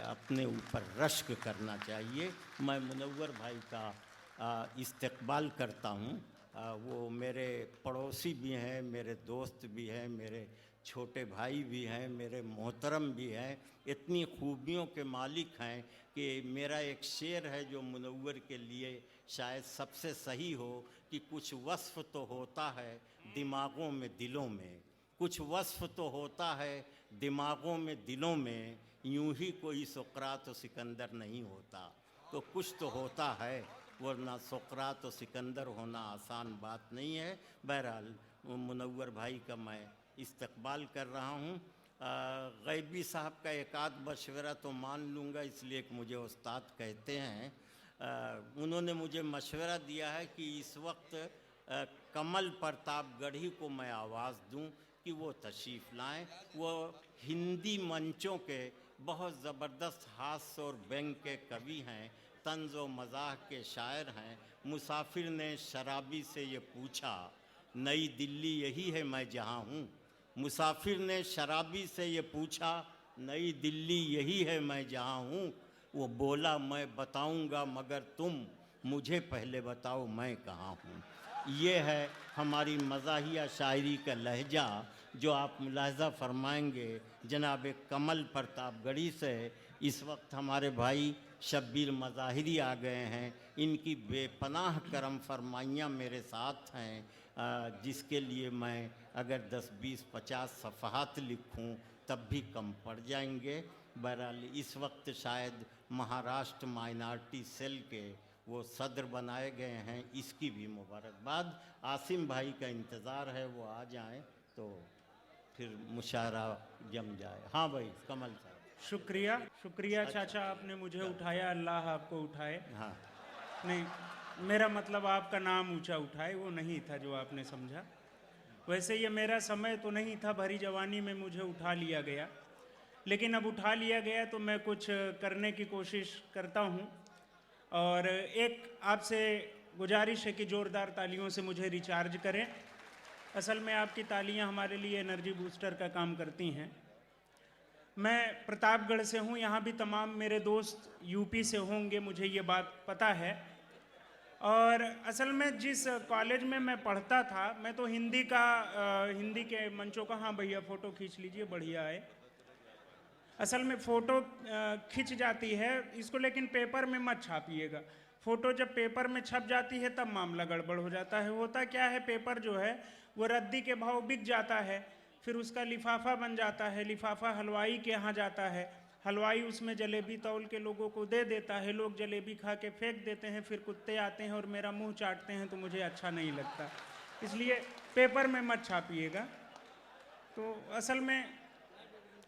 D: अपने ऊपर रश्क करना चाहिए। मैं मुनव्वर भाई का इस्तकबाल करता हूँ। वो मेरे पड़ोसी भी हैं, मेरे दोस्त भी हैं, मेरे छोटे भाई भी हैं, मेरे मोहतरम भी हैं, इतनी खूबियों के मालिक हैं कि मेरा एक शेर है जो मुनव्वर के लिए शायद सबसे सही हो कि कुछ वस्फ़ तो होता है दिमागों में दिलों में, कुछ वस्फ़ तो होता है दिमागों में दिलों में, यूं ही कोई सुकरात और सिकंदर नहीं होता। तो कुछ तो होता है, वरना सुकरात और सिकंदर होना आसान बात नहीं है। बहरहाल मुनव्वर भाई का मैं इस्तकबाल कर रहा हूँ। गैबी साहब का एक आध मशवरा तो मान लूँगा, इसलिए कि मुझे उस्ताद कहते हैं। उन्होंने मुझे मशवरा दिया है कि इस वक्त कमल प्रतापगढ़ी को मैं आवाज़ दूं कि वो तशरीफ़ लाएं। वो हिंदी मंचों के बहुत ज़बरदस्त हास्य और व्यंग के कवि हैं, तंज़ व मज़ाह के शायर हैं। मुसाफिर ने शराबी से ये पूछा, नई दिल्ली यही है मैं जहाँ हूँ। मुसाफिर ने शराबी से ये पूछा, नई दिल्ली यही है मैं जहाँ हूँ। वो बोला, मैं बताऊँगा मगर तुम मुझे पहले बताओ मैं कहाँ हूँ। ये है हमारी मज़ाहिया शायरी का लहजा जो आप मुलाहज़ा फरमाएंगे जनाब कमल प्रतापगढ़ी से। इस वक्त हमारे भाई शब्बीर मज़ाहिरी आ गए हैं, इनकी बेपनाह करम फरमाइयाँ मेरे साथ हैं, जिसके लिए मैं अगर 10, 20, 50 सफ़हात लिखूं तब भी कम पड़ जाएंगे। बहरहाल इस वक्त शायद महाराष्ट्र माइनॉरिटी सेल के वो सदर बनाए गए हैं, इसकी भी मुबारकबाद। आसिम भाई का इंतज़ार है, वो आ जाएं तो फिर मुशायरा जम जाए। हाँ भाई, कमल साहब।
E: शुक्रिया, शुक्रिया चाचा, आपने मुझे उठाया, अल्लाह आपको उठाए।
D: हाँ,
E: नहीं, मेरा मतलब आपका नाम ऊंचा उठाए वो नहीं था जो आपने समझा। वैसे ये मेरा समय तो नहीं था, भरी जवानी में मुझे उठा लिया गया, लेकिन अब उठा लिया गया तो मैं कुछ करने की कोशिश करता हूँ। और एक आपसे गुजारिश है कि ज़ोरदार तालियों से मुझे रिचार्ज करें। असल में आपकी तालियां हमारे लिए एनर्जी बूस्टर का काम करती हैं। मैं प्रतापगढ़ से हूँ। यहाँ भी तमाम मेरे दोस्त यूपी से होंगे, मुझे ये बात पता है। और असल में जिस कॉलेज में मैं पढ़ता था, मैं तो हिंदी के मंचों का, हाँ भैया फ़ोटो खींच लीजिए, बढ़िया है। असल में फ़ोटो खिंच जाती है इसको, लेकिन पेपर में मत छापिएगा। फ़ोटो जब पेपर में छप जाती है तब मामला गड़बड़ हो जाता है। होता क्या है, पेपर जो है वो रद्दी के भाव बिक जाता है, फिर उसका लिफाफा बन जाता है, लिफाफा हलवाई के यहाँ जाता है, हलवाई उसमें जलेबी तौल के लोगों को दे देता है, लोग जलेबी खा के फेंक देते हैं, फिर कुत्ते आते हैं और मेरा मुंह चाटते हैं, तो मुझे अच्छा नहीं लगता। इसलिए पेपर में मत छापिएगा। तो असल में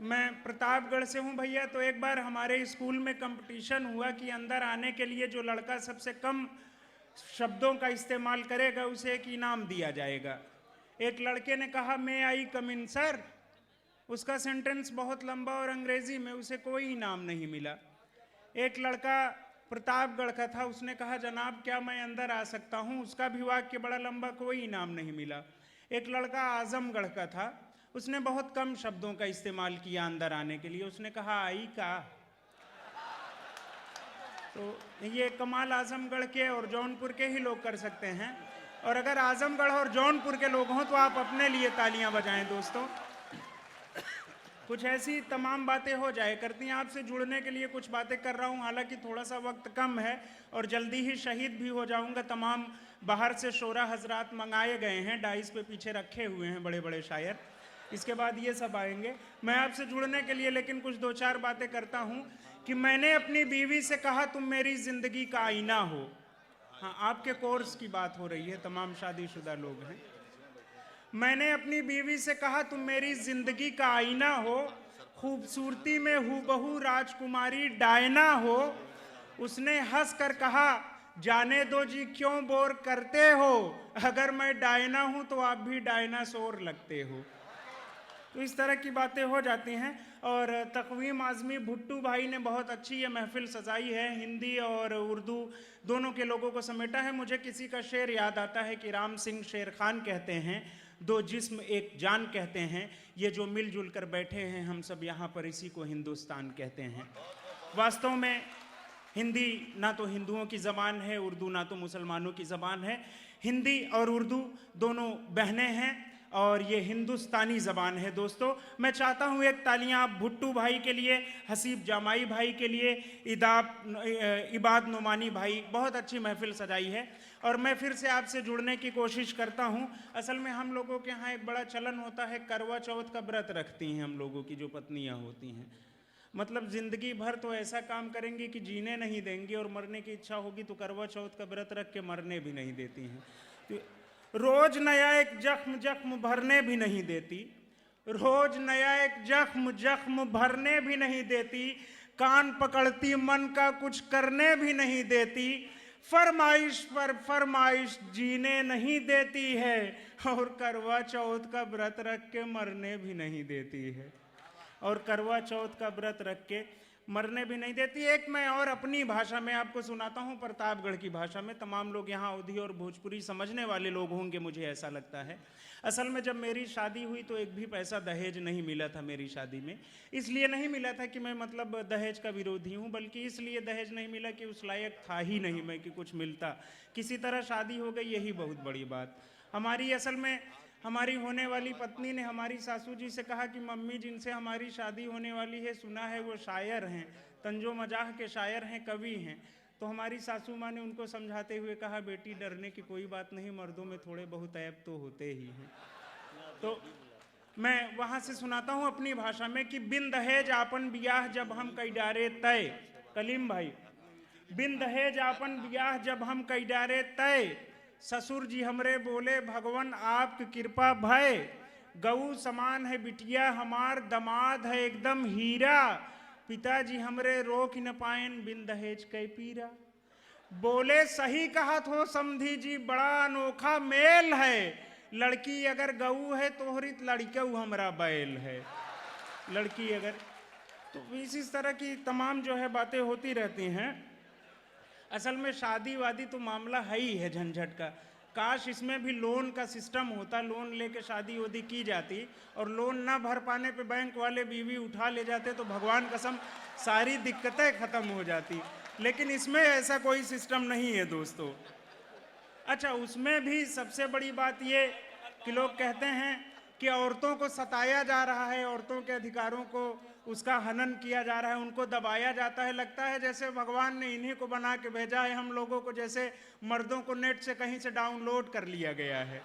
E: मैं प्रतापगढ़ से हूँ भैया। तो एक बार हमारे स्कूल में कंपटीशन हुआ कि अंदर आने के लिए जो लड़का सबसे कम शब्दों का इस्तेमाल करेगा उसे एक इनाम दिया जाएगा। एक लड़के ने कहा, मे आई कम इन सर। उसका सेंटेंस बहुत लंबा और अंग्रेजी में, उसे कोई इनाम नहीं मिला। एक लड़का प्रतापगढ़ का था, उसने कहा, जनाब क्या मैं अंदर आ सकता हूँ? उसका भी वाक्य बड़ा लंबा, कोई इनाम नहीं मिला। एक लड़का आजमगढ़ का था, उसने बहुत कम शब्दों का इस्तेमाल किया अंदर आने के लिए, उसने कहा, आई का। तो ये कमाल आजमगढ़ के और जौनपुर के ही लोग कर सकते हैं। और अगर आजमगढ़ और जौनपुर के लोग हों तो आप अपने लिए तालियां बजाएं दोस्तों। कुछ ऐसी तमाम बातें हो जाए करती हैं। आपसे जुड़ने के लिए कुछ बातें कर रहा हूं, हालांकि थोड़ा सा वक्त कम है और जल्दी ही शहीद भी हो जाऊंगा। तमाम बाहर से शोरा हजरात मंगाए गए हैं, डाइस पे पीछे रखे हुए हैं बड़े बड़े शायर। इसके बाद ये सब आएंगे। मैं आपसे जुड़ने के लिए लेकिन कुछ दो चार बातें करता हूँ कि मैंने अपनी बीवी से कहा, तुम मेरी जिंदगी का आईना हो। हाँ, आपके कोर्स की बात हो रही है, तमाम शादीशुदा लोग हैं। मैंने अपनी बीवी से कहा, तुम मेरी जिंदगी का आईना हो, खूबसूरती में हूबहू राजकुमारी डायना हो। उसने हंस कर कहा, जाने दो जी क्यों बोर करते हो, अगर मैं डायना हूं तो आप भी डायनासोर लगते हो। तो इस तरह की बातें हो जाती हैं। और तकवीम आज़मी भुट्टू भाई ने बहुत अच्छी ये महफिल सजाई है, हिंदी और उर्दू दोनों के लोगों को समेटा है। मुझे किसी का शेर याद आता है कि राम सिंह शेर खान कहते हैं, दो जिस्म एक जान कहते हैं, ये जो मिलजुल कर बैठे हैं हम सब यहाँ पर, इसी को हिंदुस्तान कहते हैं। वास्तव में हिंदी ना तो हिंदुओं की ज़बान है, उर्दू ना तो मुसलमानों की ज़बान है। हिंदी और उर्दू दोनों बहनें हैं और ये हिंदुस्तानी ज़बान है। दोस्तों, मैं चाहता हूँ एक तालियाँ भुट्टू भाई के लिए, हसीब जामाई भाई के लिए, इबाद नुमानी भाई, बहुत अच्छी महफिल सजाई है। और मैं फिर से आपसे जुड़ने की कोशिश करता हूँ। असल में हम लोगों के यहाँ एक बड़ा चलन होता है, करवा चौथ का व्रत रखती हैं हम लोगों की जो पत्नियाँ होती हैं। मतलब ज़िंदगी भर तो ऐसा काम करेंगी कि जीने नहीं देंगी, और मरने की इच्छा होगी तो करवा चौथ का व्रत रख के मरने भी नहीं देती हैं। तो रोज नया एक जख्म भरने भी नहीं देती, रोज नया एक जख्म भरने भी नहीं देती, कान पकड़ती मन का कुछ करने भी नहीं देती, फरमाइश पर फरमाइश जीने नहीं देती है, और करवा चौथ का व्रत रख के मरने भी नहीं देती है, और करवा चौथ का व्रत रख के मरने भी नहीं देती। एक मैं और अपनी भाषा में आपको सुनाता हूँ, प्रतापगढ़ की भाषा में। तमाम लोग यहाँ अवधी और भोजपुरी समझने वाले लोग होंगे, मुझे ऐसा लगता है। असल में जब मेरी शादी हुई तो एक भी पैसा दहेज नहीं मिला था मेरी शादी में। इसलिए नहीं मिला था कि मैं मतलब दहेज का विरोधी हूँ, बल्कि इसलिए दहेज नहीं मिला कि उस लायक था ही नहीं मैं कि कुछ मिलता। किसी तरह शादी हो गई, यही बहुत बड़ी बात। हमारी होने वाली पत्नी ने हमारी सासू जी से कहा कि मम्मी, जिनसे हमारी शादी होने वाली है, सुना है वो शायर हैं, तंजो मजाह के शायर हैं, कवि हैं। तो हमारी सासू माँ ने उनको समझाते हुए कहा, बेटी डरने की कोई बात नहीं, मर्दों में थोड़े बहुत ऐब तो होते ही हैं। तो मैं वहाँ से सुनाता हूँ अपनी भाषा में कि बिन दहेज आपन बियाह जब हम कई डारे तय, कलीम भाई, बिन दहेज आपन बियाह जब हम कई डारे तय, ससुर जी हमरे बोले भगवान आपकी कृपा भय, गऊ समान है बिटिया हमार, दमाद है एकदम हीरा, पिताजी हमरे रोक न पायन बिन दहेज कै पीरा। बोले सही कहा तो समधी जी, बड़ा अनोखा मेल है, लड़की अगर गऊ है तोहरी लड़कऊ हमरा बैल है, लड़की अगर। तो इस तरह की तमाम जो है बातें होती रहती हैं। असल में शादी वादी तो मामला है ही है झंझट का। काश इसमें भी लोन का सिस्टम होता, लोन लेके शादी वादी की जाती और लोन ना भर पाने पे बैंक वाले बीवी उठा ले जाते तो भगवान कसम सारी दिक्कतें खत्म हो जाती। लेकिन इसमें ऐसा कोई सिस्टम नहीं है दोस्तों। अच्छा, उसमें भी सबसे बड़ी बात ये कि लोग कहते हैं कि औरतों को सताया जा रहा है, औरतों के अधिकारों को उसका हनन किया जा रहा है, उनको दबाया जाता है। लगता है जैसे भगवान ने इन्हीं को बना के भेजा है हम लोगों को, जैसे मर्दों को नेट से कहीं से डाउनलोड कर लिया गया है।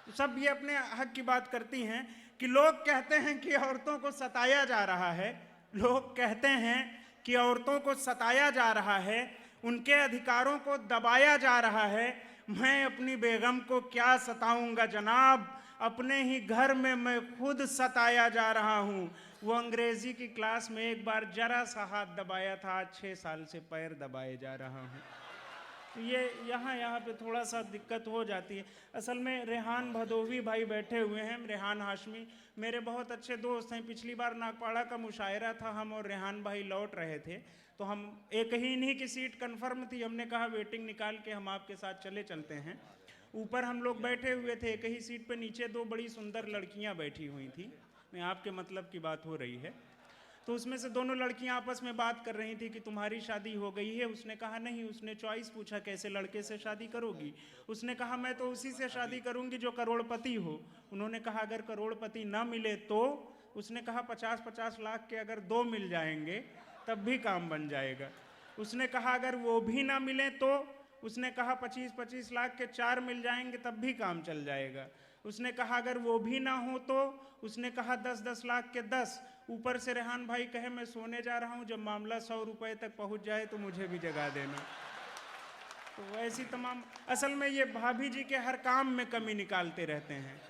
E: तो सब ये अपने हक की बात करती हैं कि लोग कहते हैं कि औरतों को सताया जा रहा है, लोग कहते हैं कि औरतों को सताया जा रहा है, उनके अधिकारों को दबाया जा रहा है। मैं अपनी बेगम को क्या सताऊंगा जनाब, अपने ही घर में मैं खुद सताया जा रहा हूँ। वो अंग्रेजी की क्लास में एक बार जरा सा हाथ दबाया था, आज 6 साल से पैर दबाए जा रहा हूँ। तो ये यहाँ पे थोड़ा सा दिक्कत हो जाती है। असल में रेहान भदोवी भाई बैठे हुए हैं, रेहान हाशमी मेरे बहुत अच्छे दोस्त हैं। पिछली बार नागपाड़ा का मुशायरा था, हम और रेहान भाई लौट रहे थे तो हम एक ही इन्हीं की सीट कंफर्म थी, हमने कहा वेटिंग निकाल के हम आपके साथ चलते हैं। ऊपर हम लोग बैठे हुए थे एक ही सीट पे, नीचे 2 बड़ी सुंदर लड़कियां बैठी हुई थी। मैं आपके मतलब की बात हो रही है। तो उसमें से दोनों लड़कियां आपस में बात कर रही थी कि तुम्हारी शादी हो गई है। उसने कहा नहीं। उसने चॉइस पूछा कैसे लड़के से शादी करोगी। उसने कहा मैं तो उसी से शादी करूंगी जो करोड़पति हो। उन्होंने कहा अगर करोड़पति ना मिले तो। उसने कहा 50-50 लाख के अगर 2 मिल जाएंगे तब भी काम बन जाएगा। उसने कहा अगर वो भी ना मिले तो। उसने कहा 25-25 लाख के 4 मिल जाएंगे तब भी काम चल जाएगा। उसने कहा अगर वो भी ना हो तो। उसने कहा 10-10 लाख के 10। ऊपर से रेहान भाई कहे मैं सोने जा रहा हूं, जब मामला 100 रुपए तक पहुंच जाए तो मुझे भी जगा देना। तो ऐसी तमाम, असल में ये भाभी जी के हर काम में कमी निकालते रहते हैं।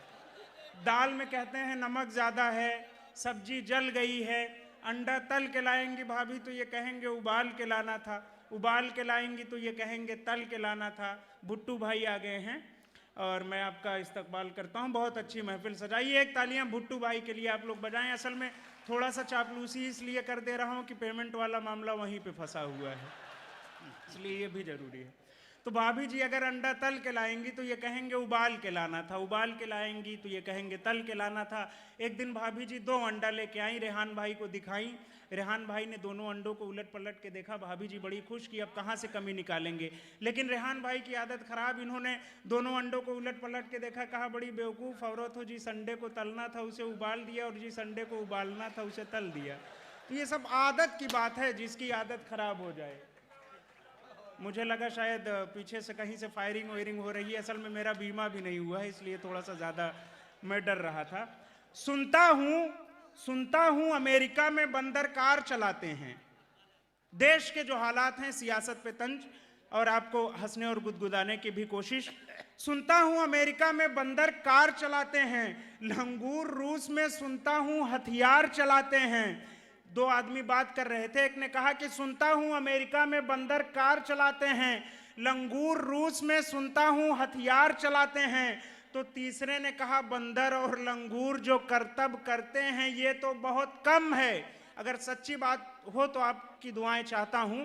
E: दाल में कहते हैं नमक ज्यादा है, सब्जी जल गई है। अंडा तल के लाएंगी भाभी तो ये कहेंगे उबाल के लाना था, उबाल के लाएंगी तो ये कहेंगे तल के लाना था। भुट्टू भाई आ गए हैं और मैं आपका इस्तकबाल करता हूं। बहुत अच्छी महफिल सजाइए, एक तालियां भुट्टू भाई के लिए आप लोग बजाएं। असल में थोड़ा सा चापलूसी इसलिए कर दे रहा हूं कि पेमेंट वाला मामला वहीं पे फंसा हुआ है, इसलिए ये भी जरूरी है। तो भाभी जी अगर अंडा तल के लाएंगी तो ये कहेंगे उबाल के लाना था, उबाल के लाएंगी तो ये कहेंगे तल के लाना था। एक दिन भाभी जी 2 अंडा लेके आई, रेहान भाई को दिखाई। रेहान भाई ने दोनों अंडों को उलट पलट के देखा। भाभी जी बड़ी खुश कि अब कहाँ से कमी निकालेंगे। लेकिन रेहान भाई की आदत खराब, इन्होंने दोनों अंडों को उलट पलट के देखा, कहा बड़ी बेवकूफ़ औरत हो, जिस अंडे को तलना था उसे उबाल दिया और जिस अंडे को उबालना था उसे तल दिया। तो ये सब आदत की बात है, जिसकी आदत खराब हो जाए। मुझे लगा शायद पीछे से कहीं से फायरिंग वायरिंग हो रही है। असल में मेरा बीमा भी नहीं हुआ है, इसलिए थोड़ा सा ज़्यादा मैं डर रहा था। सुनता हूं अमेरिका में बंदर कार चलाते हैं। देश के जो हालात हैं, सियासत पे तंज और आपको हंसने और गुदगुदाने की भी कोशिश। सुनता हूं अमेरिका में बंदर कार चलाते हैं, लंगूर रूस में सुनता हूं हथियार चलाते हैं। 2 आदमी बात कर रहे थे, एक ने कहा कि सुनता हूं अमेरिका में बंदर कार चलाते हैं, लंगूर रूस में सुनता हूं हथियार चलाते हैं। तो तीसरे ने कहा बंदर और लंगूर जो करतब करते हैं ये तो बहुत कम है। अगर सच्ची बात हो तो आपकी दुआएं चाहता हूं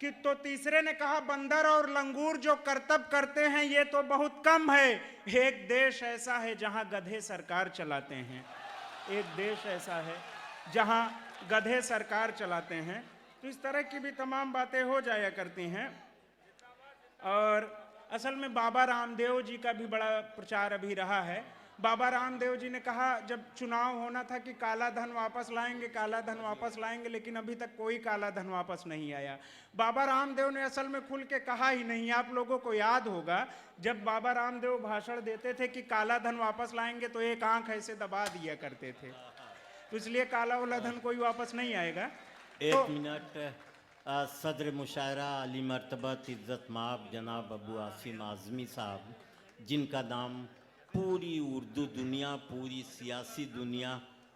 E: कि तो तीसरे ने कहा बंदर और लंगूर जो करतब करते हैं ये तो बहुत कम है। एक देश ऐसा है जहां गधे सरकार चलाते हैं, एक देश ऐसा है जहां गधे सरकार चलाते हैं। तो इस तरह की भी तमाम बातें हो जाया करती हैं। और असल में बाबा रामदेव जी का भी बड़ा प्रचार अभी रहा है। बाबा रामदेव जी ने कहा जब चुनाव होना था कि काला धन वापस लाएंगे, काला धन वापस लाएंगे, लेकिन अभी तक कोई काला धन वापस नहीं आया। बाबा रामदेव ने असल में खुल के कहा ही नहीं। आप लोगों को याद होगा जब बाबा रामदेव भाषण देते थे कि काला धन वापस लाएंगे तो एक आंख ऐसे दबा दिया करते थे। तो इसलिए काला वाला धन कोई वापस नहीं आएगा।
D: एक मिनट, सदर मुशायरा अली मर्तबत इज़्ज़त माब जनाब अबू आसिम आज़मी साहब, जिनका नाम पूरी उर्दू दुनिया, पूरी सियासी दुनिया,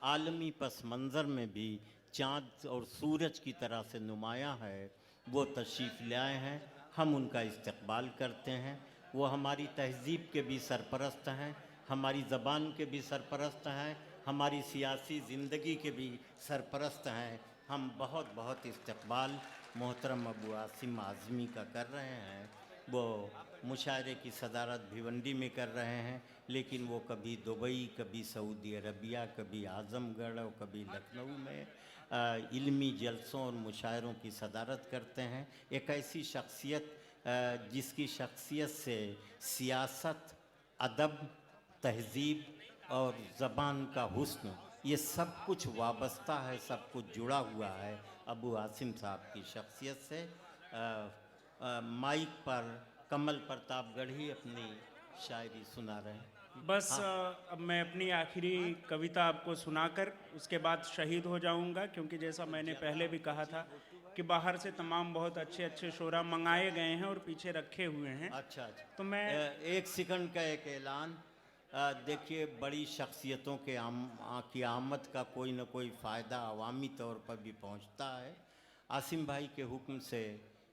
D: आलमी पस मंज़र में भी चाँद और सूरज की तरह से नुमायाँ है, वो तशरीफ़ ले आए हैं। हम उनका इस्तकबाल करते हैं। वो हमारी तहज़ीब के भी सरपरस्त हैं, हमारी ज़बान के भी सरपरस्त हैं, हमारी सियासी ज़िंदगी के भी सरपरस्त हैं। हम बहुत बहुत इस्तकबाल मोहतरम अबू आसिम आज़मी का कर रहे हैं। वो मुशायरे की सदारत भिवंडी में कर रहे हैं, लेकिन वो कभी दुबई, कभी सऊदी अरबिया, कभी आज़मगढ़ और कभी लखनऊ में इल्मी जलसों और मुशायरों की सदारत करते हैं। एक ऐसी शख्सियत जिसकी शख्सियत से सियासत, अदब, तहज़ीब और ज़बान का हुस्न ये सब कुछ वाबस्ता है, सब कुछ जुड़ा हुआ है अबू आसिम साहब की शख्सियत से। माइक पर कमल प्रताप गढ़ी अपनी शायरी सुना रहे हैं।
E: बस अब मैं अपनी आखिरी कविता आपको सुनाकर उसके बाद शहीद हो जाऊंगा, क्योंकि जैसा मैंने पहले भी कहा था कि बाहर से तमाम बहुत अच्छे अच्छे शोरा मंगाए गए हैं और पीछे रखे हुए हैं।
D: अच्छा,
E: तो मैं
D: एक सेकंड का एक ऐलान। देखिए, बड़ी शख्सियतों के की आमद का कोई न कोई फ़ायदा अवामी तौर पर भी पहुंचता है। आसिम भाई के हुक्म से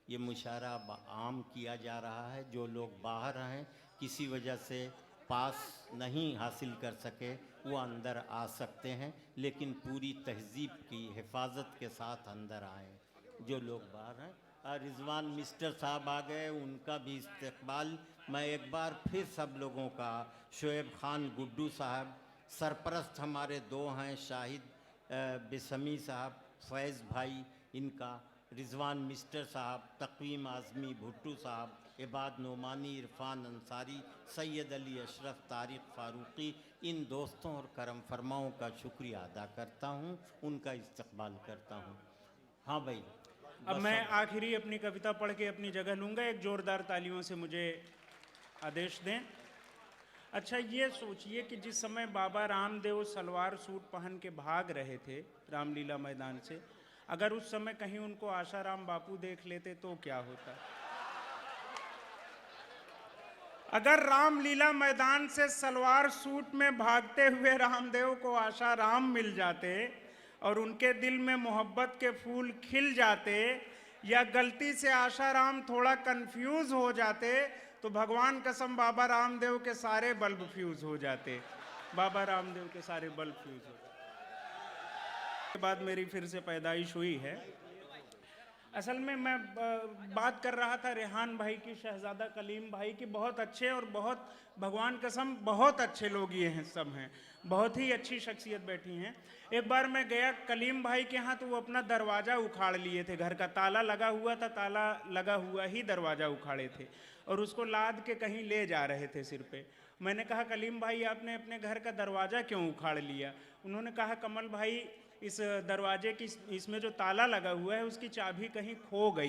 D: ये मुशायरा आम किया जा रहा है। जो लोग बाहर हैं, किसी वजह से पास नहीं हासिल कर सके, वो अंदर आ सकते हैं, लेकिन पूरी तहज़ीब की हिफाजत के साथ अंदर आएँ। जो लोग बाहर हैं, रिजवान मिस्टर साहब आ गए, उनका भी इस्तकबाल। मैं एक बार फिर सब लोगों का, शोएब खान गुड्डू साहब, सरपरस्त हमारे दो हैं, शाहिद बिसमी साहब, फैज़ भाई इनका, रिजवान मिस्टर साहब, तक़वीम आज़मी भुट्टू साहब, इबाद नोमानी, इरफान अंसारी, सैयद अली अशरफ, तारिक फ़ारूक़ी, इन दोस्तों और करम फरमाओं का शुक्रिया अदा करता हूँ, उनका इस्तकबाल करता हूँ। हाँ भाई,
E: अब मैं आखिरी अपनी कविता पढ़ के अपनी जगह लूँगा। एक ज़ोरदार तालियों से मुझे आदेश दें। अच्छा, ये सोचिए कि जिस समय बाबा रामदेव सलवार सूट पहन के भाग रहे थे रामलीला मैदान से, अगर उस समय कहीं उनको आशाराम बापू देख लेते तो क्या होता। अगर रामलीला मैदान से सलवार सूट में भागते हुए रामदेव को आशाराम मिल जाते और उनके दिल में मोहब्बत के फूल खिल जाते, या गलती से आशाराम थोड़ा कंफ्यूज हो जाते, तो भगवान कसम बाबा रामदेव के सारे बल्ब फ्यूज हो जाते। बाबा रामदेव के सारे बल्ब फ्यूज हो जाते। के बाद मेरी फिर से पैदाइश हुई है। असल में मैं बात कर रहा था रेहान भाई की, शहजादा कलीम भाई की। बहुत अच्छे और बहुत, भगवान कसम बहुत अच्छे लोग ये हैं, सब हैं, बहुत ही अच्छी शख्सियत बैठी हैं। एक बार मैं गया कलीम भाई के यहाँ, तो वो अपना दरवाज़ा उखाड़ लिए थे। घर का ताला लगा हुआ था, ताला लगा हुआ ही दरवाज़ा उखाड़े थे और उसको लाद के कहीं ले जा रहे थे सिर पे। मैंने कहा, कलीम भाई आपने अपने घर का दरवाज़ा क्यों उखाड़ लिया? उन्होंने कहा, कमल भाई इस दरवाजे की, इसमें जो ताला लगा हुआ है उसकी चाबी कहीं खो गई।